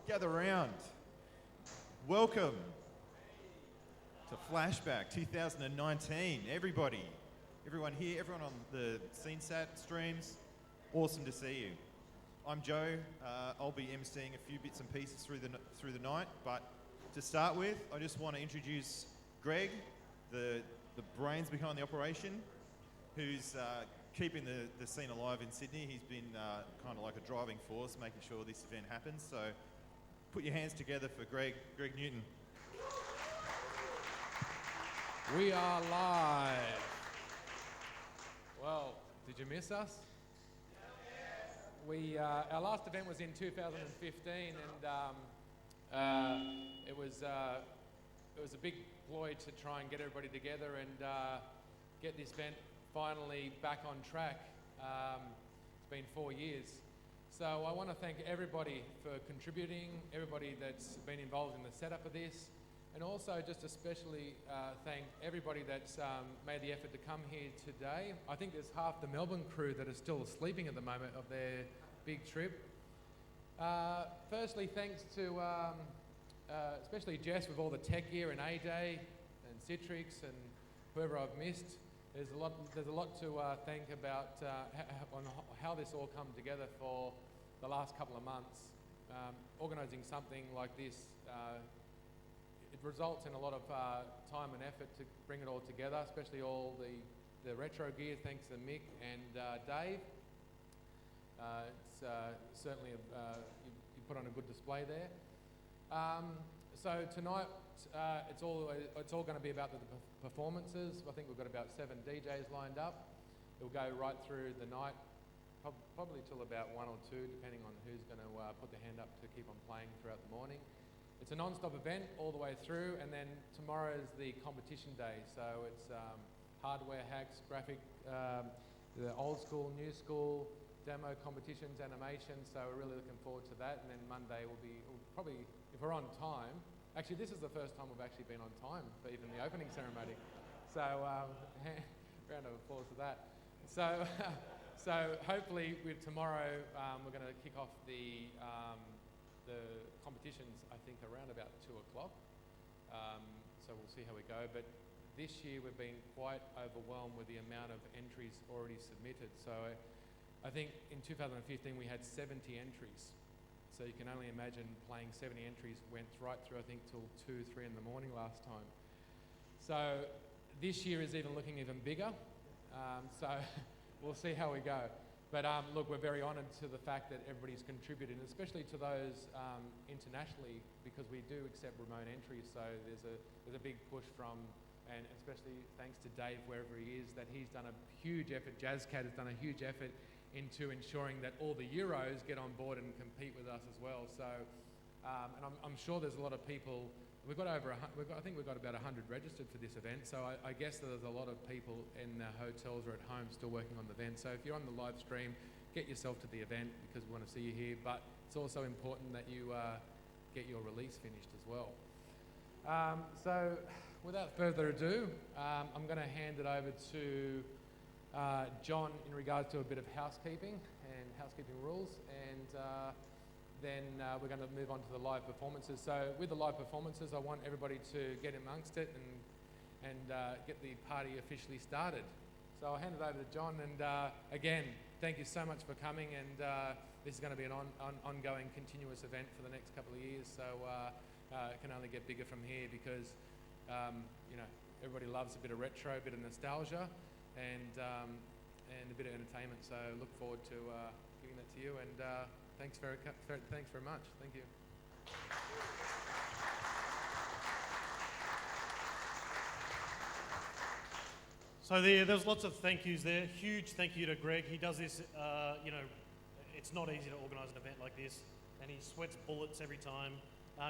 gather round. Welcome to Flashback 2019. Everyone here, everyone on the SceneSat streams, awesome to see you. I'm Joe. I'll be emceeing a few bits and pieces through the night, but to start with, I just want to introduce Greg, the brains behind the operation, who's keeping the scene alive in Sydney. He's been kind of like a driving force, making sure this event happens. So put your hands together for Greg Newton. We are live. Well, did you miss us? Our last event was in 2015, and it was a big ploy to try and get everybody together and get this event finally back on track. It's been 4 years. So I want to thank everybody for contributing, everybody that's been involved in the setup of this, and also just especially thank everybody that's made the effort to come here today. I think there's half the Melbourne crew that are still sleeping at the moment of their big trip. Firstly, thanks to especially Jess with all the tech gear, and AJ and Citrix and whoever I've missed. There's a lot to thank about on how this all come together for the last couple of months. Organising something like this, it results in a lot of time and effort to bring it all together, especially all the retro gear, thanks to Mick and Dave. It's certainly, you put on a good display there. So tonight, it's all going to be about the performances. I think we've got about 7 DJs lined up. It'll go right through the night, probably till about 1 or 2, depending on who's going to put their hand up to keep on playing throughout the morning. It's a non-stop event all the way through, and then tomorrow's the competition day. So it's hardware hacks, graphic, the old school, new school, demo competitions, animations. So we're really looking forward to that. And then Monday will probably, if we're on time. Actually, this is the first time we've actually been on time for even the opening ceremony. So round of applause for that. So hopefully with tomorrow, we're going to kick off the competitions, I think, around about 2 o'clock. So we'll see how we go. But this year we've been quite overwhelmed with the amount of entries already submitted. So I think in 2015 we had 70 entries. So you can only imagine playing 70 entries, went right through, I think, till 2, 3 in the morning last time. So this year is looking even bigger. So we'll see how we go. But look, we're very honoured to the fact that everybody's contributed, and especially to those internationally, because we do accept remote entries. So there's a big push from, and especially thanks to Dave, wherever he is, that he's done a huge effort. JazzCat has done a huge effort into ensuring that all the Euros get on board and compete with us as well. So, and I'm sure there's a lot of people. I think we've got about 100 registered for this event. So I guess that there's a lot of people in the hotels or at home still working on the event. So if you're on the live stream, get yourself to the event because we want to see you here. But it's also important that you get your release finished as well. So without further ado, I'm going to hand it over to John in regards to a bit of housekeeping and housekeeping rules, and then we're going to move on to the live performances. So with the live performances, I want everybody to get amongst it and get the party officially started. So I'll hand it over to John, and again, thank you so much for coming, and this is going to be an ongoing, continuous event for the next couple of years, so it can only get bigger from here because, everybody loves a bit of retro, a bit of nostalgia, and a bit of entertainment. So look forward to giving that to you, and thanks very much. Thank you. So there's lots of thank yous there. Huge thank you to Greg. He does this, it's not easy to organise an event like this, and he sweats bullets every time,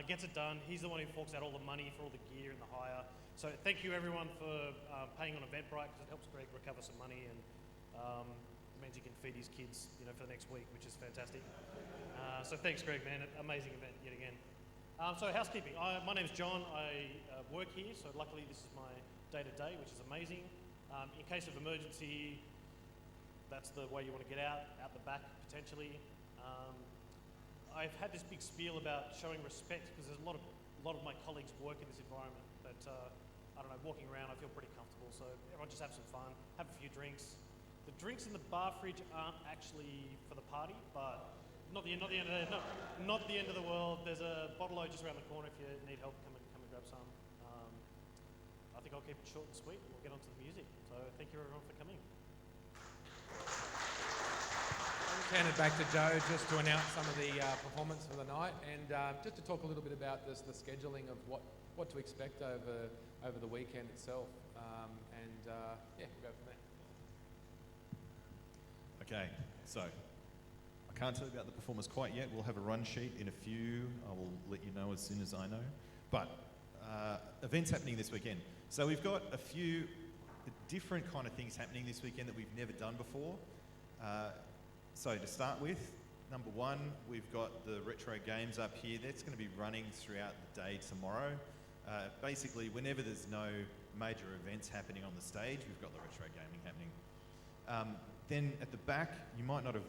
gets it done. He's the one who forks out all the money for all the gear and the hire. So thank you everyone for paying on Eventbrite, because it helps Greg recover some money, and it means he can feed his kids, for the next week, which is fantastic. So thanks, Greg, man. Amazing event yet again. So housekeeping. My name's John. I work here, so luckily this is my day-to-day, which is amazing. In case of emergency, that's the way you want to get out the back potentially. I've had this big spiel about showing respect because there's a lot of my colleagues work in this environment. But I don't know, walking around, I feel pretty comfortable. So everyone just have some fun, have a few drinks. The drinks in the bar fridge aren't actually for the party, but not the end of the world. There's a bottle just around the corner if you need help. Come and grab some. I think I'll keep it short and sweet. We'll get on to the music. So thank you everyone for coming. I'll just hand it back to Joe just to announce some of the performance for the night and just to talk a little bit about the scheduling of what to expect over the weekend itself. We'll go from there. Okay, so I can't tell you about the performance quite yet. We'll have a run sheet in a few. I will let you know as soon as I know. But events happening this weekend. So we've got a few different kind of things happening this weekend that we've never done before. So to start with, number one, we've got the retro games up here. That's going to be running throughout the day tomorrow. Basically, whenever there's no major events happening on the stage, we've got the retro gaming happening. Then at the back, you might not have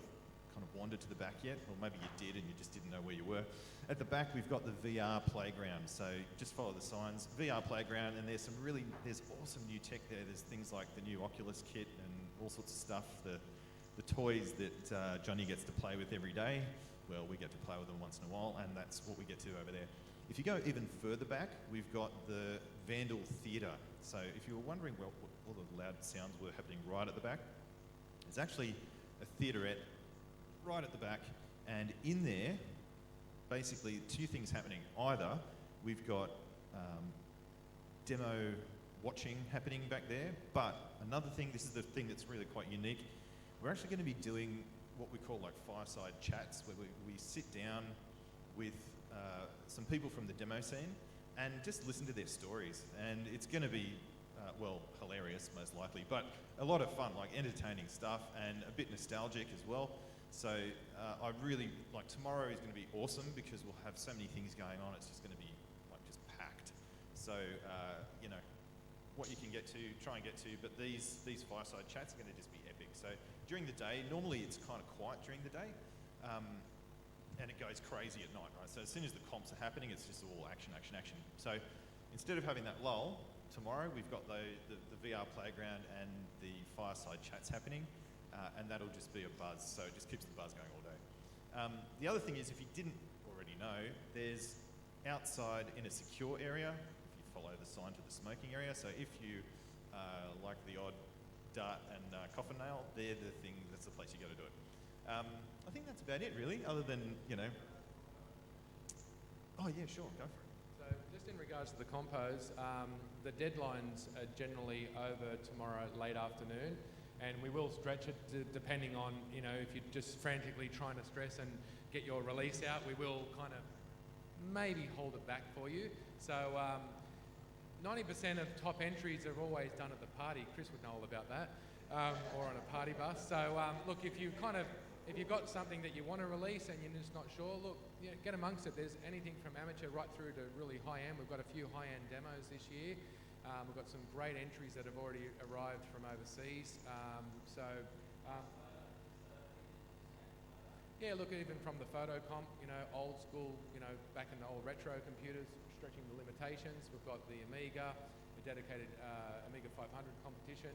kind of wandered to the back yet, or maybe you did and you just didn't know where you were. At the back, we've got the VR playground. So just follow the signs, VR playground, and there's awesome new tech there. There's things like the new Oculus kit and all sorts of stuff. The toys that Johnny gets to play with every day. Well, we get to play with them once in a while, and that's what we get to over there. If you go even further back, we've got the Vandal Theatre. So if you were wondering what all the loud sounds were happening right at the back, there's actually a theaterette right at the back, and in there, basically two things happening. Either we've got demo watching happening back there, but another thing, this is the thing that's really quite unique, we're actually going to be doing what we call like fireside chats, where we sit down with some people from the demo scene and just listen to their stories. And it's going to be, hilarious most likely, but a lot of fun, like entertaining stuff and a bit nostalgic as well. So I really, like tomorrow is going to be awesome because we'll have so many things going on, it's just going to be like just packed. So, what you can get to, try and get to, but these fireside chats are going to just be epic. So during the day, normally it's kind of quiet during the day, and it goes crazy at night, right? So as soon as the comps are happening, it's just all action, action, action. So instead of having that lull, tomorrow we've got the VR playground and the fireside chats happening, and that'll just be a buzz. So it just keeps the buzz going all day. The other thing is, if you didn't already know, there's outside in a secure area, if you follow the sign to the smoking area. So if you like the odd dart and coffin nail, that's the place you got to do it. I think that's about it, really, other than, oh yeah, sure, go for it. So just in regards to the compos, the deadlines are generally over tomorrow late afternoon, and we will stretch it depending on, if you're just frantically trying to stress and get your release out, we will kind of maybe hold it back for you. So 90% of top entries are always done at the party. Chris would know all about that, or on a party bus. So look, if you've got something that you want to release and you're just not sure, look, get amongst it. There's anything from amateur right through to really high-end. We've got a few high-end demos this year. We've got some great entries that have already arrived from overseas. Look, even from the photo comp, old school, back in the old retro computers, stretching the limitations. We've got the Amiga, a dedicated Amiga 500 competition.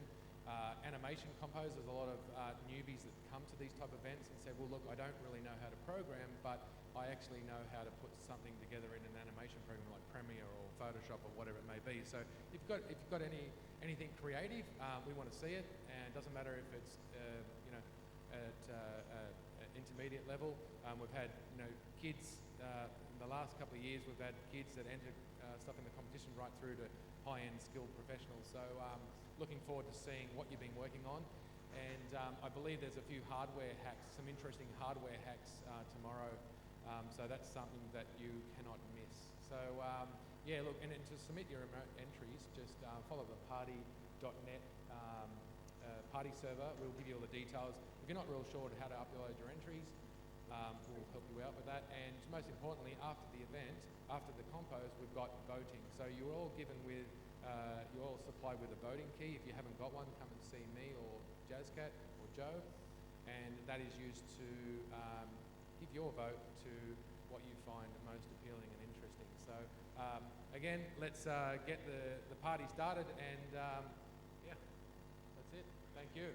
Animation compos, there's a lot of newbies that come to these type of events and say, well, look, I don't really know how to program, but I actually know how to put something together in an animation program like Premiere or Photoshop or whatever it may be. So if you've got anything creative, we want to see it, and it doesn't matter if it's at intermediate level. We've had kids in the last couple of years. We've had kids that entered stuff in the competition right through to high-end skilled professionals. So looking forward to seeing what you've been working on, and I believe there's a few hardware hacks, some interesting hardware hacks tomorrow. So that's something that you cannot miss. So look, and to submit your entries, just follow the party.net party server. We'll give you all the details. If you're not real sure how to upload your entries, we'll help you out with that. And most importantly, after the event, after the compos, we've got voting. So you're all you're all supplied with a voting key. If you haven't got one, come and see me or Jazzcat or Joe. And that is used to give your vote to what you find most appealing and interesting. So again, let's get the party started, and yeah, that's it. Thank you.